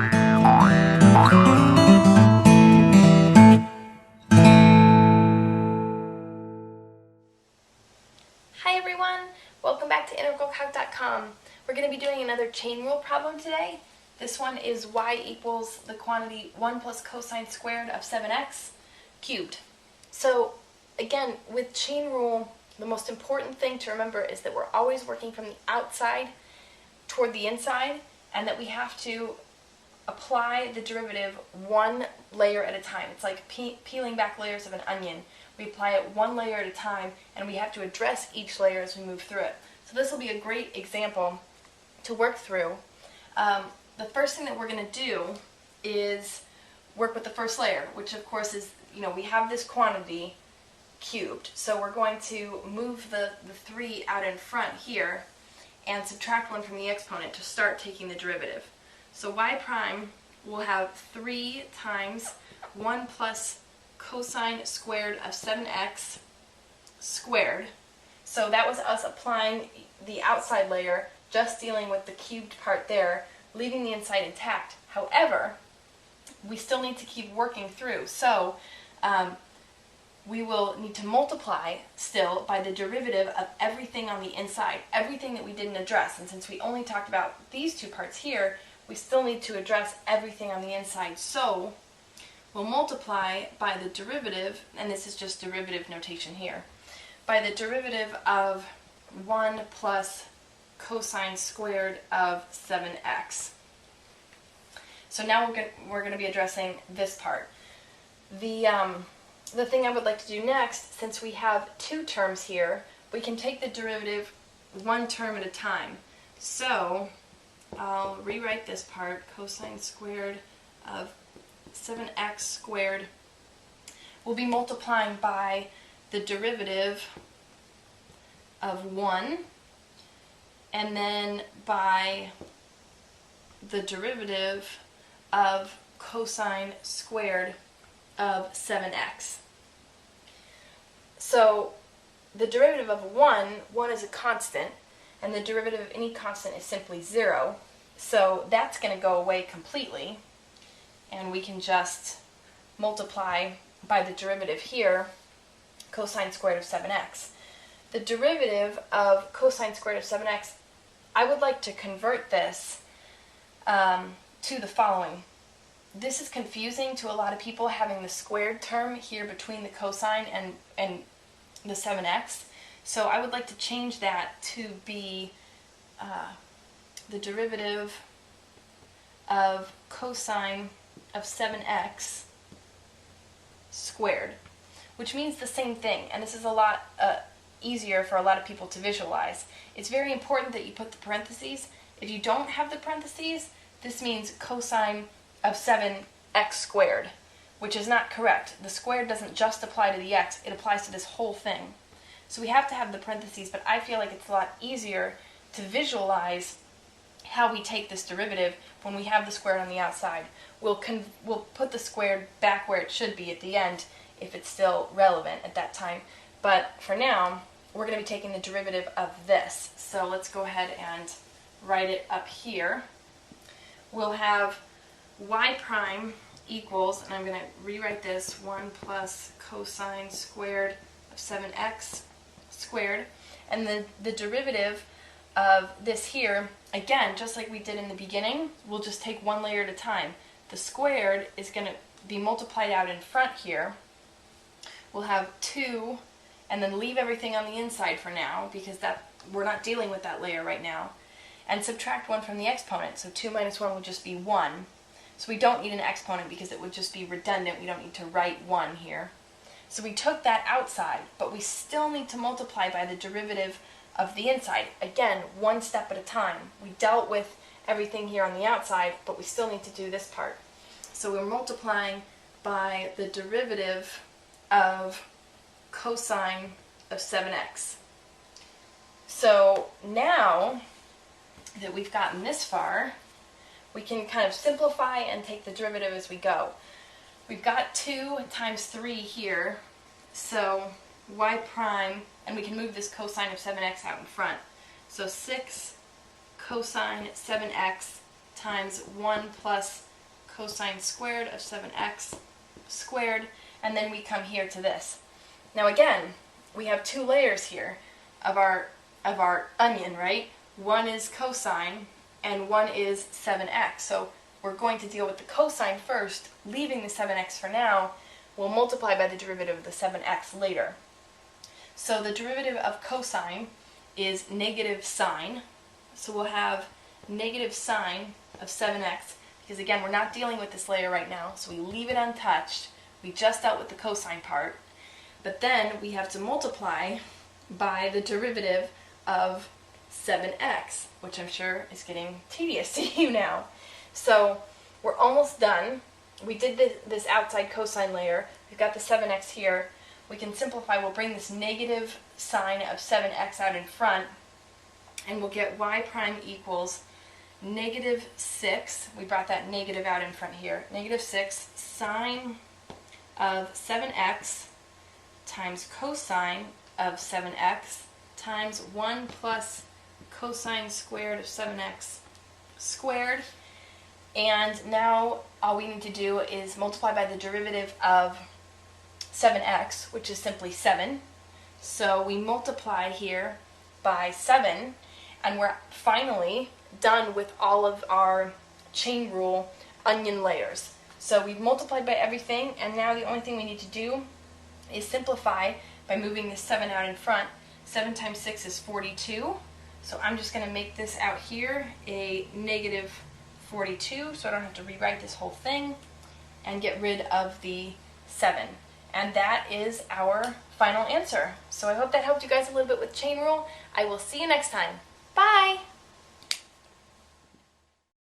Hi everyone, welcome back to integralcalc.com. We're going to be doing another chain rule problem today. This one is y equals the quantity 1 plus cosine squared of 7x cubed. So again, with chain rule, the most important thing to remember is that we're always working from the outside toward the inside, and that we have to apply the derivative one layer at a time. It's like peeling back layers of an onion. We apply it one layer at a time, and we have to address each layer as we move through it. So this will be a great example to work through. The first thing that we're going to do is work with the first layer, which of course is, we have this quantity cubed. So we're going to move the 3 out in front here and subtract 1 from the exponent to start taking the derivative. So y prime will have 3 times 1 plus cosine squared of 7x squared. So that was us applying the outside layer, just dealing with the cubed part there, leaving the inside intact. However, we still need to keep working through. So we will need to multiply still by the derivative of everything on the inside, everything that we didn't address. And since we only talked about these two parts here, we still need to address everything on the inside. So we'll multiply by the derivative, and this is just derivative notation here, by the derivative of 1 plus cosine squared of 7x. So now we're going to be addressing this part. The thing I would like to do next, since we have two terms here, we can take the derivative one term at a time. So I'll rewrite this part, cosine squared of 7x squared. We'll be multiplying by the derivative of 1, and then by the derivative of cosine squared of 7x. So the derivative of 1 is a constant, and the derivative of any constant is simply 0. So that's going to go away completely, and we can just multiply by the derivative here, cosine squared of 7x. The derivative of cosine squared of 7x, I would like to convert this to the following. This is confusing to a lot of people, having the squared term here between the cosine and the 7x. So I would like to change that to be the derivative of cosine of 7x squared, which means the same thing, and this is a lot easier for a lot of people to visualize. It's very important that you put the parentheses. If you don't have the parentheses, this means cosine of 7x squared, which is not correct. The squared doesn't just apply to the x, it applies to this whole thing. So we have to have the parentheses, but I feel like it's a lot easier to visualize how we take this derivative when we have the squared on the outside. We'll put the squared back where it should be at the end if it's still relevant at that time. But for now, we're going to be taking the derivative of this. So let's go ahead and write it up here. We'll have y prime equals, and I'm going to rewrite this, 1 plus cosine squared of 7x squared. And the derivative of this here, again, just like we did in the beginning, we'll just take one layer at a time. The squared is going to be multiplied out in front here. We'll have 2, and then leave everything on the inside for now, because we're not dealing with that layer right now. And subtract 1 from the exponent, so 2 minus 1 would just be 1. So we don't need an exponent because it would just be redundant. We don't need to write 1 here. So we took that outside, but we still need to multiply by the derivative of the inside. Again, one step at a time. We dealt with everything here on the outside, but we still need to do this part. So we're multiplying by the derivative of cosine of 7x. So now that we've gotten this far, we can kind of simplify and take the derivative as we go. We've got 2 times 3 here, so y prime, and we can move this cosine of 7x out in front. So 6 cosine 7x times 1 plus cosine squared of 7x squared, and then we come here to this. Now again, we have two layers here of our onion, right? One is cosine and one is 7x. So we're going to deal with the cosine first, leaving the 7x for now. We'll multiply by the derivative of the 7x later. So the derivative of cosine is negative sine. So we'll have negative sine of 7x, because again, we're not dealing with this layer right now, so we leave it untouched. We just dealt with the cosine part. But then we have to multiply by the derivative of 7x, which I'm sure is getting tedious to you now. So we're almost done. We did this outside cosine layer. We've got the 7x here. We can simplify. We'll bring this negative sign of 7x out in front, and we'll get y prime equals negative 6. We brought that negative out in front here. Negative 6 sine of 7x times cosine of 7x times 1 plus cosine squared of 7x squared. And now all we need to do is multiply by the derivative of 7x, which is simply 7. So we multiply here by 7, and we're finally done with all of our chain rule onion layers. So we've multiplied by everything, and now the only thing we need to do is simplify by moving this 7 out in front. 7 times 6 is 42. So I'm just going to make this out here a negative 42, so I don't have to rewrite this whole thing, and get rid of the 7. And that is our final answer. So I hope that helped you guys a little bit with chain rule. I will see you next time. Bye!